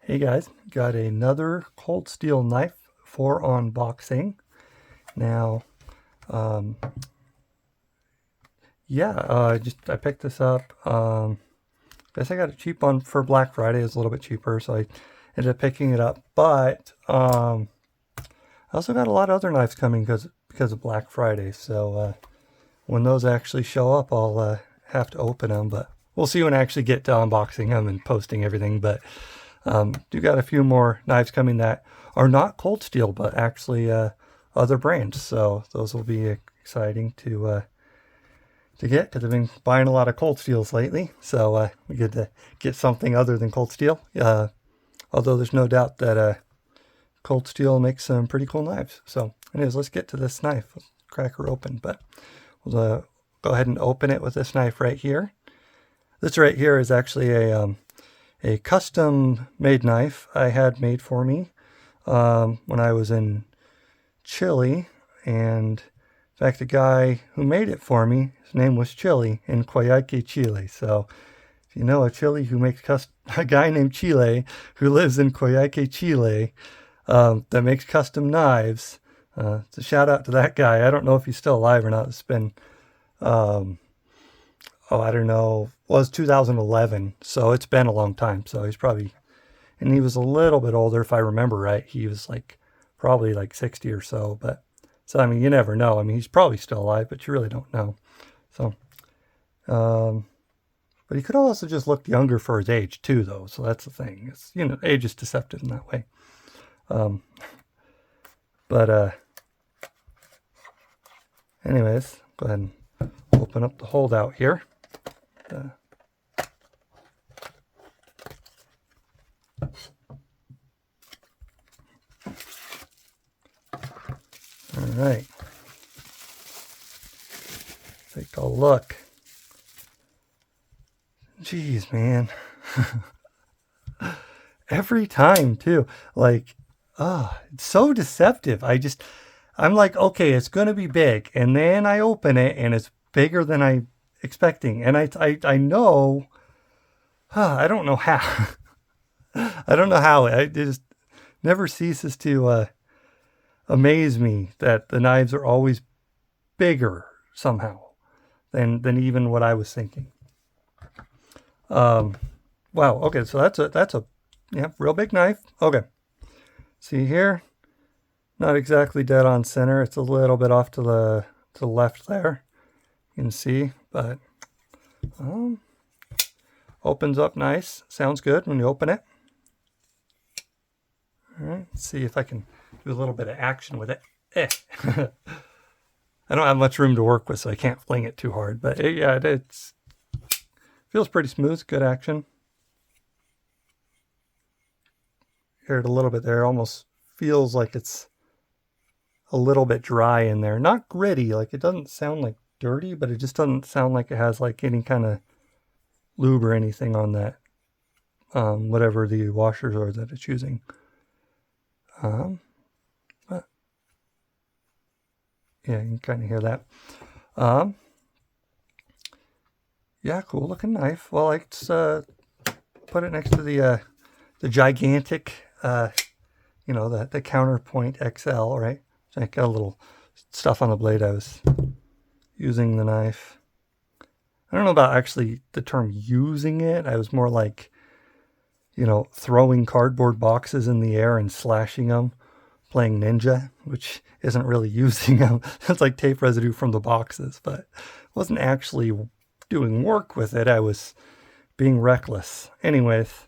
Hey guys, got another Cold Steel knife for unboxing. Now, um, I picked this up. Guess I got it cheap on for Black Friday. It's a little bit cheaper, so I ended up picking it up. But I also got a lot of other knives coming because of Black Friday. So when those actually show up, I'll have to open them. But we'll see when I actually get to unboxing them and posting everything. But do got a few more knives coming that are not Cold Steel, but actually other brands. So those will be exciting to get because I've been buying a lot of Cold Steels lately. So we get to get something other than Cold Steel. Although there's no doubt that Cold Steel makes some pretty cool knives. So anyways, let's get to this knife. Let's crack her open, but we'll go ahead and open it with this knife right here. This right here is actually a custom made knife I had made for me when I was in Chile. And in fact, the guy who made it for me, his name was Chile in Coyhaique, Chile. So if you know a Chile who makes a guy named Chile who lives in Coyhaique, Chile, that makes custom knives, it's a shout out to that guy. I don't know if he's still alive or not. It's been I don't know, was 2011, so it's been a long time. So he's probably, and he was a little bit older if I remember right. He was like probably like 60 or so, but so I mean, you never know. I mean, he's probably still alive, but you really don't know. So but he could also just look younger for his age too, though. So that's the thing. It's, you know, age is deceptive in that way. But anyways, go ahead and open up the holdout here. All right. Take a look. Jeez, man. Every time too. Like, it's so deceptive. I'm like, okay, it's going to be big. And then I open it and it's bigger than I'm expecting. And I know, I don't know how. I don't know how. It just never ceases to amaze me that the knives are always bigger somehow than even what I was thinking. Wow. Okay, so that's a real big knife. Okay. See here, not exactly dead on center. It's a little bit off to the left there. You can see, but opens up nice. Sounds good when you open it. All right, let's see if I can do a little bit of action with it. I don't have much room to work with, so I can't fling it too hard. But it feels pretty smooth. Good action. Hear it a little bit there. Almost feels like it's a little bit dry in there. Not gritty. Like it doesn't sound like dirty, but it just doesn't sound like it has like any kind of lube or anything on that. Whatever the washers are that it's using. Yeah, you can kind of hear that. Yeah, cool looking knife. Well, let's put it next to the gigantic, the Counterpoint XL, right? So I got a little stuff on the blade. I was using the knife. I don't know about actually the term using it. I was more like, throwing cardboard boxes in the air and slashing them, playing Ninja, which isn't really using them. It's like tape residue from the boxes, but I wasn't actually doing work with it. I was being reckless. Anyways,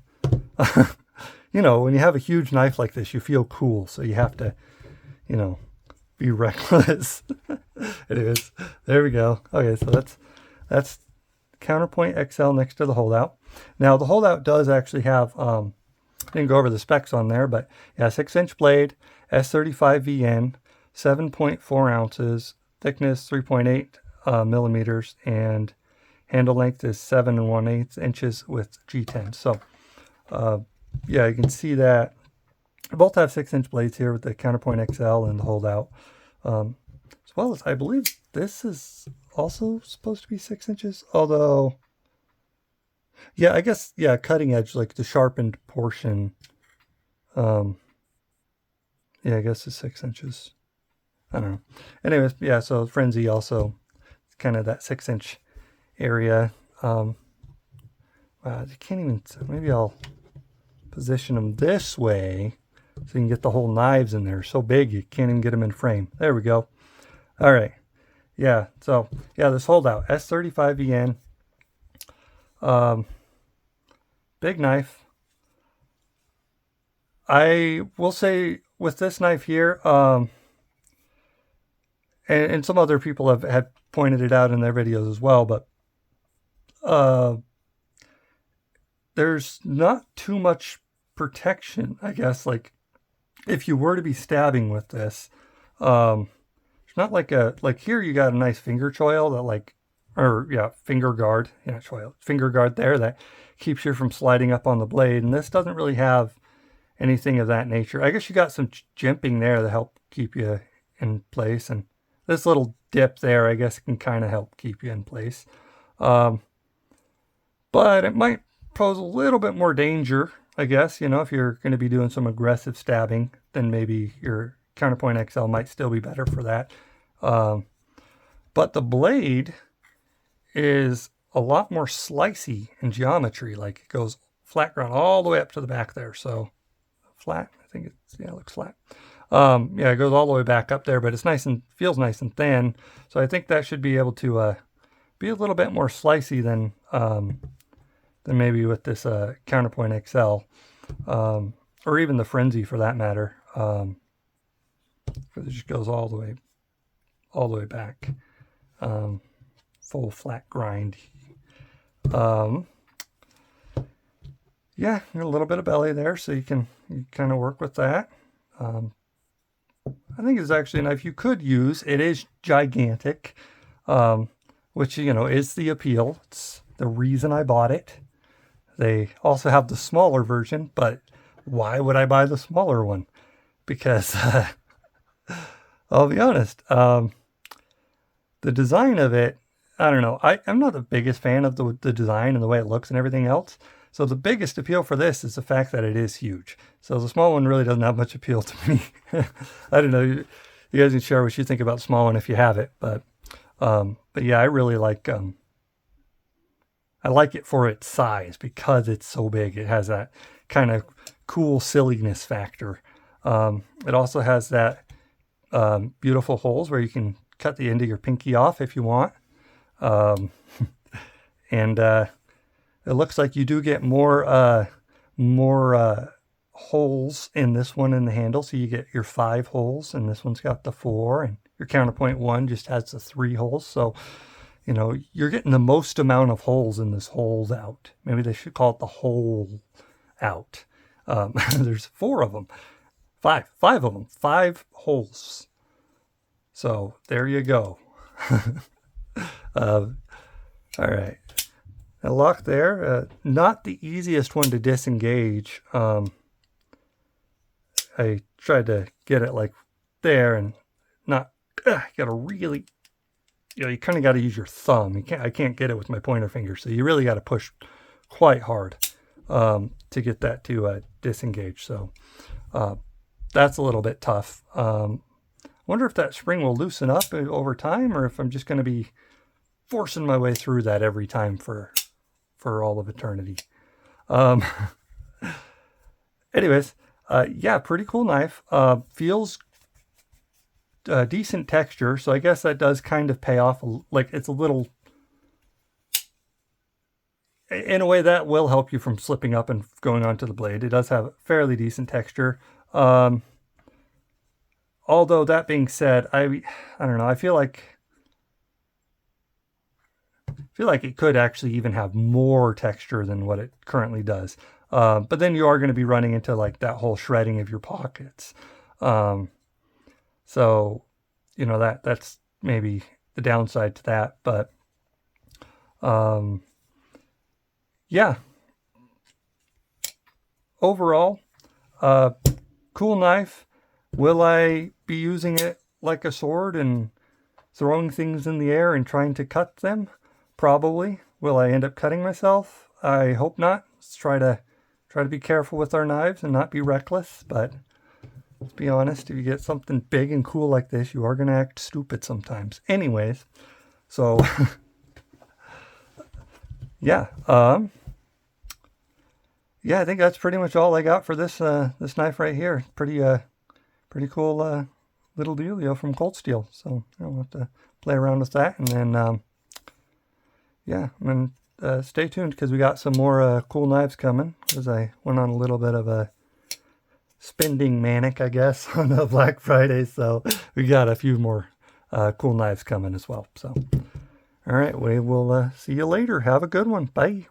when you have a huge knife like this, you feel cool. So you have to, be reckless. It is. There we go. Okay, so that's Counterpoint XL next to the holdout. Now the holdout does actually have, I didn't go over the specs on there, but yeah, 6-inch blade, S35 VN, 7.4 ounces, thickness 3.8 millimeters, and handle length is 7 1/8 inches with G10. So, you can see that they both have 6-inch blades here with the Counterpoint XL and the holdout. As well as I believe this is also supposed to be 6 inches, although, yeah, I guess, cutting edge, like the sharpened portion Yeah, I guess it's 6 inches. I don't know. Anyways, yeah, so Frenzy also kind of that 6-inch area. Wow, you can't even, maybe I'll position them this way so you can get the whole knives in there. So big you can't even get them in frame. There we go. All right. Yeah, so yeah, this holdout S35VN, big knife. I will say with this knife here, and some other people have pointed it out in their videos as well, but there's not too much protection, I guess. Like if you were to be stabbing with this, it's not like here you got a nice finger choil that finger guard, choil, finger guard there that keeps you from sliding up on the blade. And this doesn't really have anything of that nature. I guess you got some jimping there to help keep you in place. And this little dip there, I guess, can kind of help keep you in place. But it might pose a little bit more danger, I guess, if you're going to be doing some aggressive stabbing, then maybe your Counterpoint XL might still be better for that. But the blade is a lot more slicey in geometry. Like it goes flat ground all the way up to the back there. So flat, I think it looks flat. It goes all the way back up there, but it's nice and feels nice and thin. So I think that should be able to be a little bit more slicey than maybe with this Counterpoint XL, or even the Frenzy for that matter. Because it just goes all the way back, full flat grind. Yeah, a little bit of belly there, so you kind of work with that. I think it's actually a knife you could use. It is gigantic, which is the appeal. It's the reason I bought it. They also have the smaller version, but why would I buy the smaller one? Because I'll be honest, the design of it, I don't know. I'm not the biggest fan of the design and the way it looks and everything else. So the biggest appeal for this is the fact that it is huge. So the small one really doesn't have much appeal to me. I don't know. You guys can share what you think about the small one if you have it. But yeah, I really like it for its size because it's so big. It has that kind of cool silliness factor. It also has that beautiful holes where you can cut the end of your pinky off if you want. And it looks like you do get more holes in this one in the handle. So you get your 5 holes, and this one's got the 4, and your Counterpoint 1 just has the 3 holes. So, you're getting the most amount of holes in this holes out. Maybe they should call it the hole out. There's 4 of them. 5 of them. 5 holes. So there you go. All right. A lock there. Not the easiest one to disengage. I tried to get it like there and not. You gotta really. You kind of got to use your thumb. I can't get it with my pointer finger, so you really got to push quite hard to get that to disengage. So that's a little bit tough. Wonder if that spring will loosen up over time, or if I'm just going to be forcing my way through that every time for all of eternity. Anyways, yeah, pretty cool knife. Feels decent texture, so I guess that does kind of pay off. Like it's a little, in a way, that will help you from slipping up and going onto the blade. It does have fairly decent texture. Although that being said, I don't know. I feel like it could actually even have more texture than what it currently does. But then you are going to be running into like that whole shredding of your pockets. So, that's maybe the downside to that. But yeah. Overall, cool knife. Will I be using it like a sword and throwing things in the air and trying to cut them? Probably. Will I end up cutting myself? I hope not. Let's try to try to be careful with our knives and not be reckless, but let's be honest, if you get something big and cool like this, you are going to act stupid sometimes. Anyways, so yeah, yeah, I think that's pretty much all I got for this this knife right here. Pretty cool little dealio from Cold Steel. So I'll have to play around with that, and then yeah, and stay tuned because we got some more cool knives coming. As I went on a little bit of a spending manic, I guess, on the Black Friday, so we got a few more cool knives coming as well. So, all right, we will see you later. Have a good one. Bye.